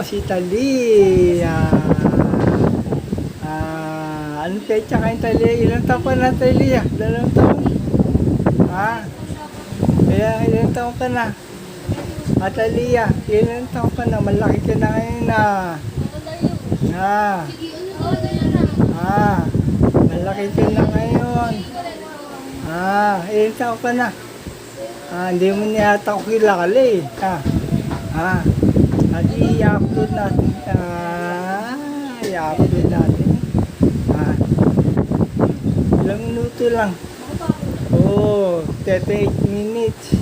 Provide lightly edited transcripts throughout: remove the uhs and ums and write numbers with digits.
si Talia. Anong petsa kayo, Talia? Ilang taon ka na, Talia? 2 taon? Ilang taon ka na? Talia, ilang taon ka na? Malaki ka na ngayon na. Malaki ka na ngayon. Ilang taon ka na? Hindi mo niya ata ako kilala eh. I-upload natin. I-upload natin. Ilang minuto lang. 38 minutes.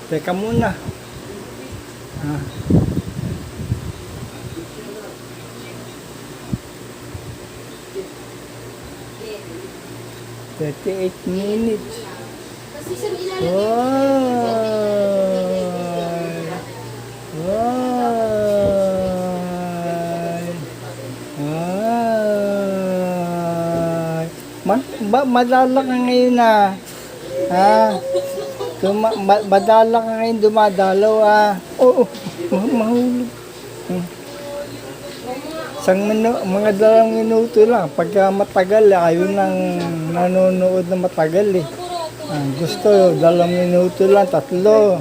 Teka muna. 38 minutes. Madala ka ngayon na. Madala ka ngayon dumadalaw. Mahulog. Mga 2 minuto lang. Pagka matagal, ayun lang nanonood na matagal eh. Gusto, 2 minuto lang, 3. 1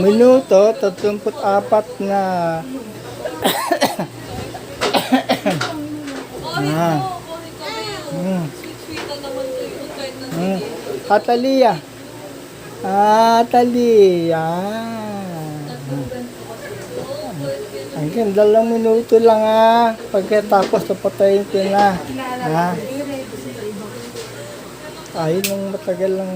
minuto, 34 na. Talia. Talia. Hanggang 2 minuto lang pagkatapos napatayin ko na. Ayun lang matagal lang.